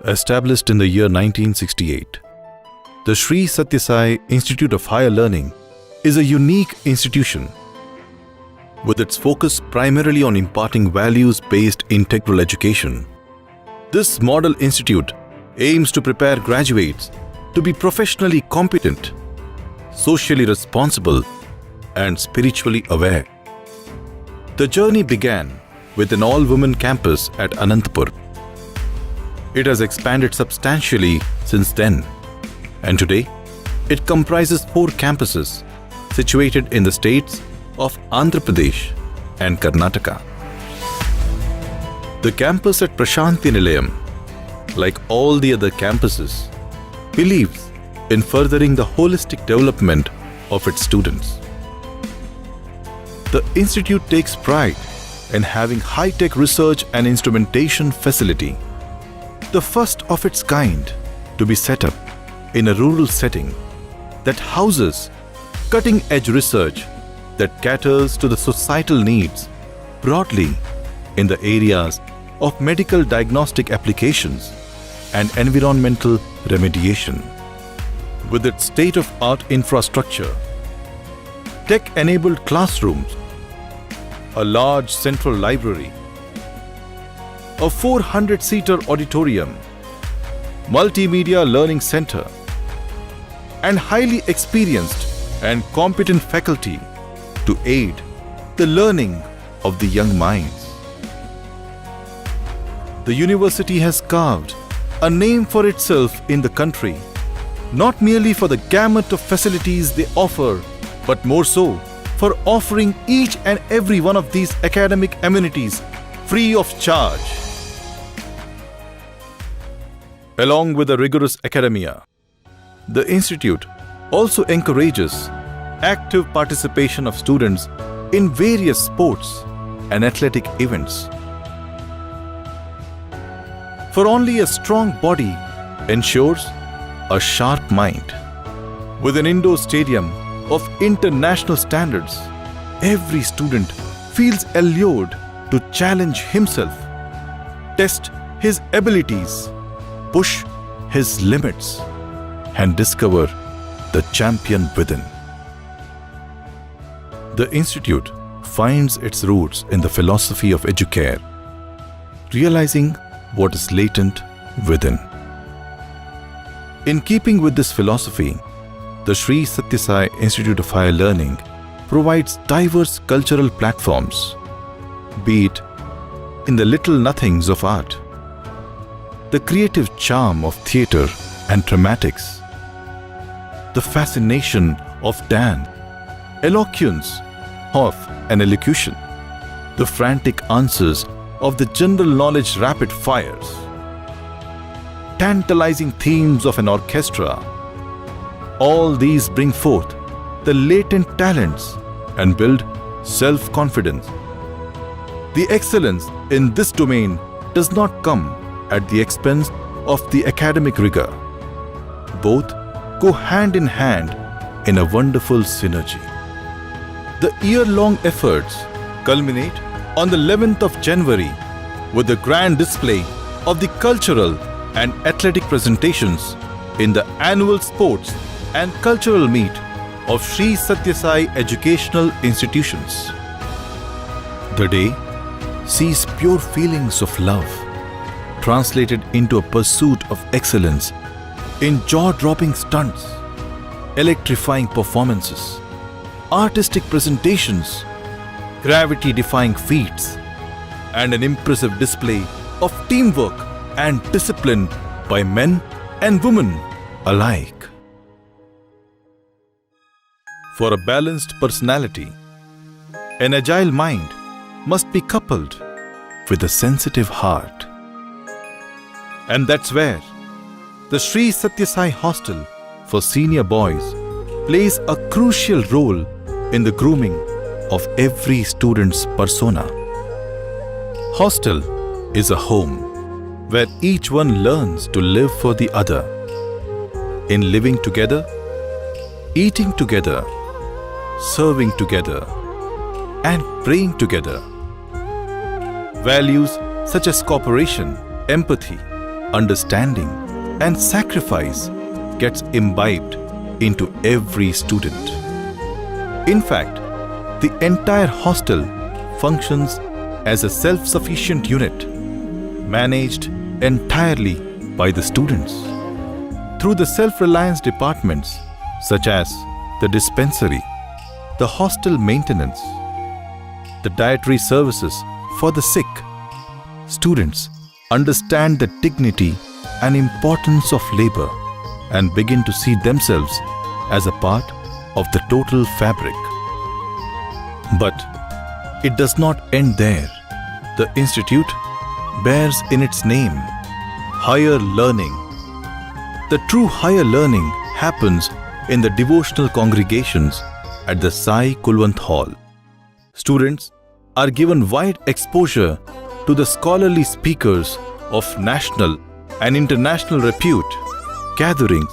Established in the year 1968, the Sri Sathya Sai Institute of Higher Learning is a unique institution with its focus primarily on imparting values-based integral education. This model institute aims to prepare graduates to be professionally competent, socially responsible, and spiritually aware. The journey began with an all-women campus at Anantapur. It has expanded substantially since then, and today it comprises 4 campuses situated in the states of Andhra Pradesh and Karnataka. The campus at Prashanthi Nilayam, like all the other campuses, believes in furthering the holistic development of its students. The institute takes pride in having high-tech research and instrumentation facility, the first of its kind to be set up in a rural setting that houses cutting-edge research that caters to the societal needs broadly in the areas of medical diagnostic applications and environmental remediation. With its state-of-art infrastructure, tech-enabled classrooms, a large central library, a 400-seater auditorium, multimedia learning center, and highly experienced and competent faculty to aid the learning of the young minds. The university has carved a name for itself in the country, not merely for the gamut of facilities they offer, but more so for offering each and every one of these academic amenities free of charge. Along with a rigorous academia, the institute also encourages active participation of students in various sports and athletic events. For only a strong body ensures a sharp mind. With an indoor stadium of international standards, every student feels allured to challenge himself, test his abilities, push his limits, and discover the champion within. The institute finds its roots in the philosophy of Educare, realizing what is latent within. In keeping with this philosophy, the Sri Sathya Sai Institute of Higher Learning provides diverse cultural platforms, be it in the little nothings of art, the creative charm of theatre and dramatics, the fascination of dance, eloquence of an elocution, the frantic answers of the general knowledge rapid fires, tantalizing themes of an orchestra. All these bring forth the latent talents and build self-confidence. The excellence in this domain does not come at the expense of the academic rigor. Both go hand in hand in a wonderful synergy. The year-long efforts culminate on the 11th of January with the grand display of the cultural and athletic presentations in the annual sports and cultural meet of Sri Sathya Sai Educational Institutions. The day sees pure feelings of love translated into a pursuit of excellence in jaw-dropping stunts, electrifying performances, artistic presentations, gravity-defying feats, and an impressive display of teamwork and discipline by men and women alike. For a balanced personality, an agile mind must be coupled with a sensitive heart. And that's where the Sri Sathya Sai Hostel for senior boys plays a crucial role in the grooming of every student's persona. Hostel is a home where each one learns to live for the other. In living together, eating together, serving together, and praying together. Values such as cooperation, empathy, understanding, and sacrifice gets imbibed into every student. In fact, the entire hostel functions as a self-sufficient unit, managed entirely by the students. Through the self-reliance departments such as the dispensary, the hostel maintenance, the dietary services for the sick, students understand the dignity and importance of labor and begin to see themselves as a part of the total fabric. But it does not end there. The institute bears in its name higher learning. The true higher learning happens in the devotional congregations at the Sai Kulwant Hall. Students are given wide exposure to the scholarly speakers of national and international repute, gatherings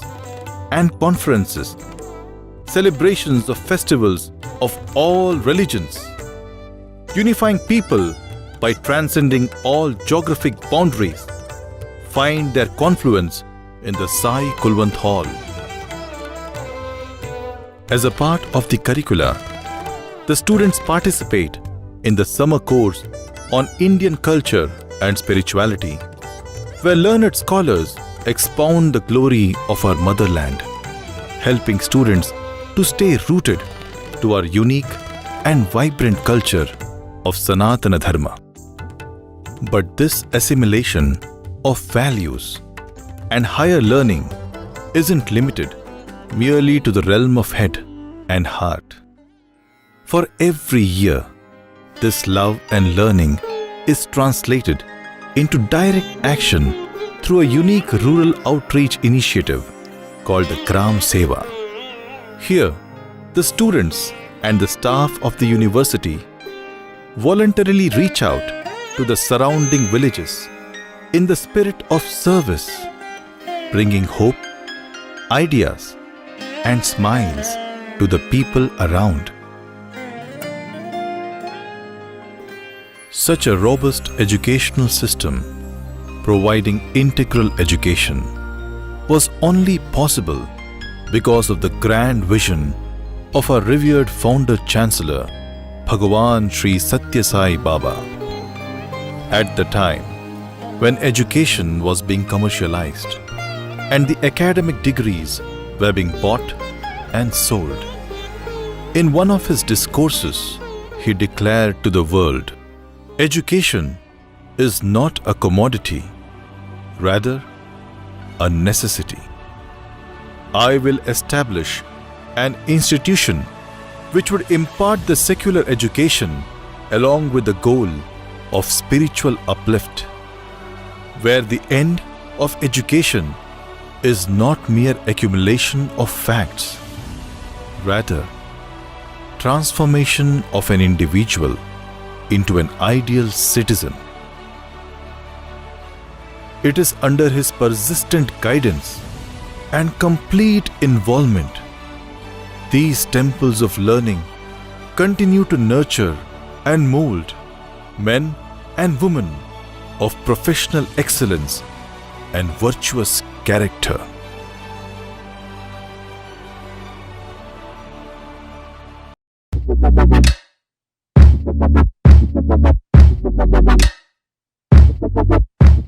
and conferences, celebrations of festivals of all religions, unifying people by transcending all geographic boundaries, find their confluence in the Sai Kulwant Hall. As a part of the curricula, the students participate in the summer course on Indian culture and spirituality, where learned scholars expound the glory of our motherland, helping students to stay rooted to our unique and vibrant culture of Sanatana Dharma. But this assimilation of values and higher learning isn't limited merely to the realm of head and heart. For every year, this love and learning is translated into direct action through a unique rural outreach initiative called the Gram Seva. Here, the students and the staff of the university voluntarily reach out to the surrounding villages in the spirit of service, bringing hope, ideas, and smiles to the people around. Such a robust educational system, providing integral education, was only possible because of the grand vision of our revered founder chancellor, Bhagavan Sri Satya Sai Baba. At the time when education was being commercialized and the academic degrees were being bought and sold, in one of his discourses, he declared to the world, "Education is not a commodity, rather a necessity. I will establish an institution which would impart the secular education along with the goal of spiritual uplift, where the end of education is not mere accumulation of facts, rather transformation of an individual into an ideal citizen." It is under his persistent guidance and complete involvement these temples of learning continue to nurture and mold men and women of professional excellence and virtuous character.